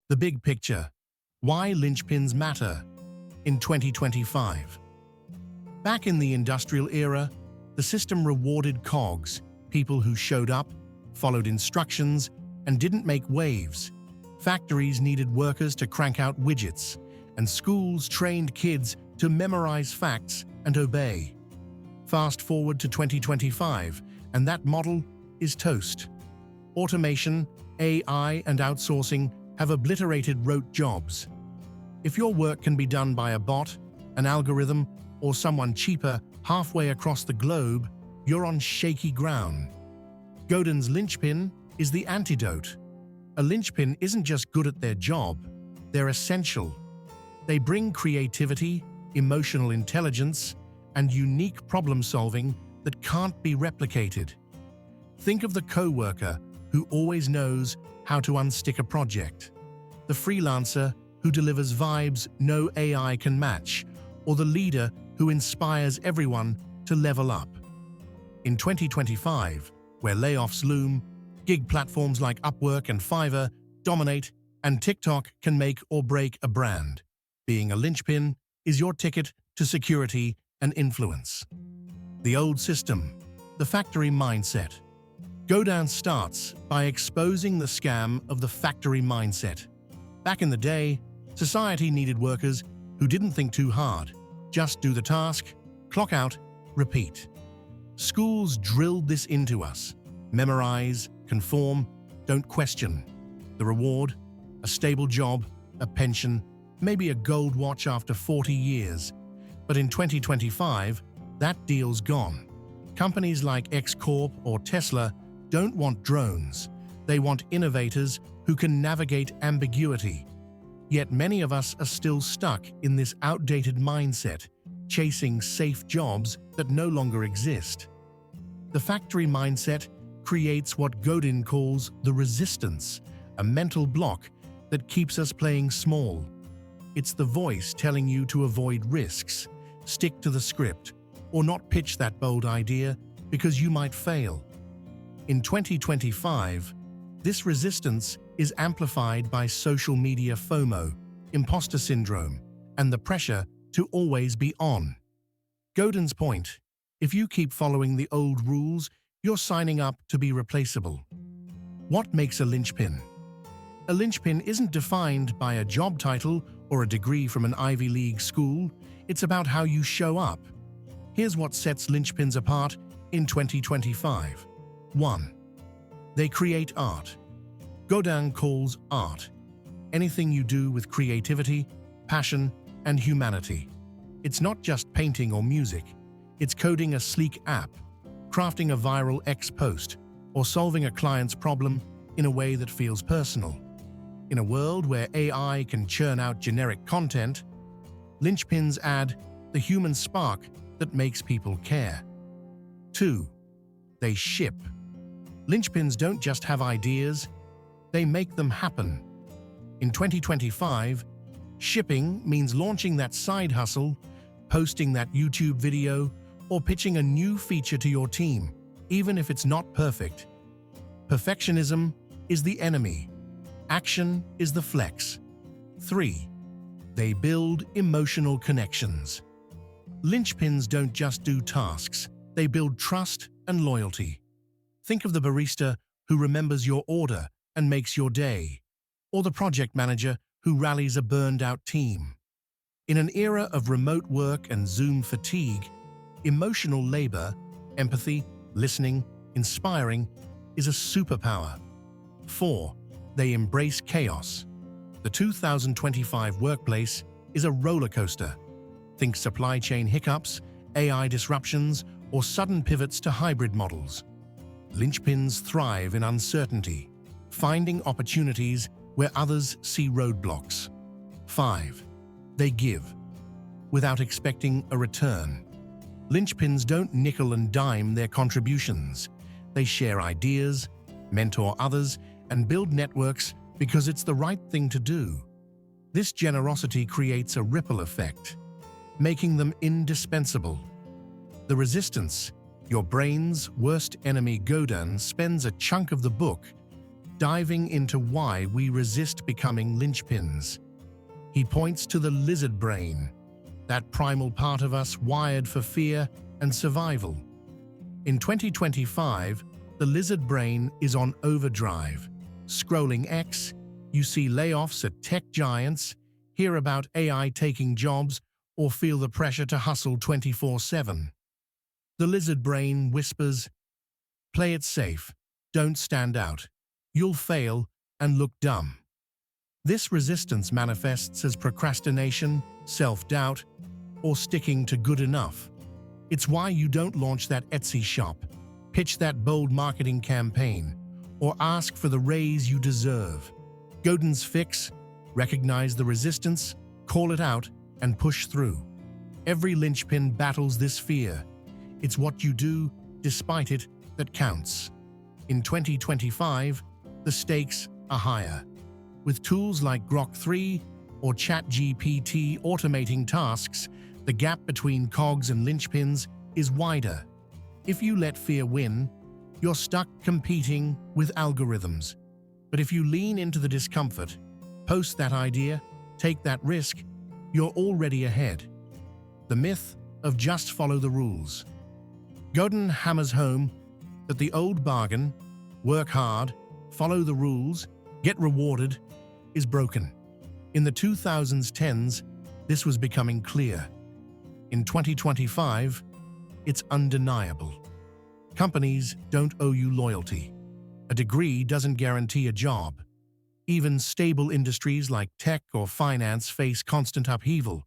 The big picture. Why linchpins matter in 2025. Back in the industrial era, the system rewarded cogs, people who showed up, followed instructions, and didn't make waves. Factories needed workers to crank out widgets, and schools trained kids to memorize facts and obey. Fast forward to 2025, and that model is toast. Automation, AI, and outsourcing have obliterated rote jobs. If your work can be done by a bot, an algorithm, or someone cheaper halfway across the globe, you're on shaky ground. Godin's linchpin is the antidote. A linchpin isn't just good at their job, they're essential. They bring creativity, emotional intelligence, and unique problem-solving that can't be replicated. Think of the coworker who always knows how to unstick a project, the freelancer who delivers vibes no AI can match, or the leader who inspires everyone to level up. In 2025, where layoffs loom, gig platforms like Upwork and Fiverr dominate, and TikTok can make or break a brand. Being a linchpin is your ticket to security and influence. The old system, the factory mindset. Godin starts by exposing the scam of the factory mindset. Back in the day, society needed workers who didn't think too hard, just do the task, clock out, repeat. Schools drilled this into us. Memorize, conform, don't question. The reward? A stable job, a pension, maybe a gold watch after 40 years. But in 2025, that deal's gone. Companies like X Corp or Tesla don't want drones. They want innovators who can navigate ambiguity. Yet many of us are still stuck in this outdated mindset, chasing safe jobs that no longer exist. The factory mindset creates what Godin calls the resistance, a mental block that keeps us playing small. It's the voice telling you to avoid risks, stick to the script, or not pitch that bold idea because you might fail. In 2025, this resistance is amplified by social media FOMO, imposter syndrome, and the pressure to always be on. Godin's point: if you keep following the old rules, you're signing up to be replaceable. What makes a linchpin? A linchpin isn't defined by a job title or a degree from an Ivy League school. It's about how you show up. Here's what sets linchpins apart in 2025. 1. They create art. Godin calls art anything you do with creativity, passion, and humanity. It's not just painting or music. It's coding a sleek app, crafting a viral X post, or solving a client's problem in a way that feels personal. In a world where AI can churn out generic content, linchpins add the human spark that makes people care. 2. They ship. Linchpins don't just have ideas, they make them happen. In 2025, shipping means launching that side hustle, posting that YouTube video, or pitching a new feature to your team, even if it's not perfect. Perfectionism is the enemy. Action is the flex. 3. They build emotional connections. Linchpins don't just do tasks, they build trust and loyalty. Think of the barista who remembers your order and makes your day, or the project manager who rallies a burned-out team. In an era of remote work and Zoom fatigue, emotional labor, empathy, listening, inspiring, is a superpower. 4. They embrace chaos. The 2025 workplace is a roller coaster. Think supply chain hiccups, AI disruptions, or sudden pivots to hybrid models. Linchpins thrive in uncertainty, finding opportunities where others see roadblocks. 5. They give, without expecting a return. Linchpins don't nickel and dime their contributions. They share ideas, mentor others, and build networks because it's the right thing to do. This generosity creates a ripple effect, making them indispensable. The resistance, your brain's worst enemy. Godin spends a chunk of the book diving into why we resist becoming linchpins. He points to the lizard brain, that primal part of us wired for fear and survival. In 2025, the lizard brain is on overdrive. Scrolling X, you see layoffs at tech giants, hear about AI taking jobs, or feel the pressure to hustle 24/7. The lizard brain whispers, "Play it safe, don't stand out. You'll fail and look dumb." This resistance manifests as procrastination, self-doubt, or sticking to good enough. It's why you don't launch that Etsy shop, pitch that bold marketing campaign, or ask for the raise you deserve. Godin's fix: recognize the resistance, call it out, and push through. Every linchpin battles this fear. It's what you do, despite it, that counts. In 2025, the stakes are higher. With tools like Grok 3 or ChatGPT automating tasks, the gap between cogs and linchpins is wider. If you let fear win, you're stuck competing with algorithms. But if you lean into the discomfort, post that idea, take that risk, you're already ahead. The myth of just follow the rules. Godin hammers home that the old bargain, work hard, follow the rules, get rewarded, is broken. In the 2010s, this was becoming clear. In 2025, it's undeniable. Companies don't owe you loyalty. A degree doesn't guarantee a job. Even stable industries like tech or finance face constant upheaval.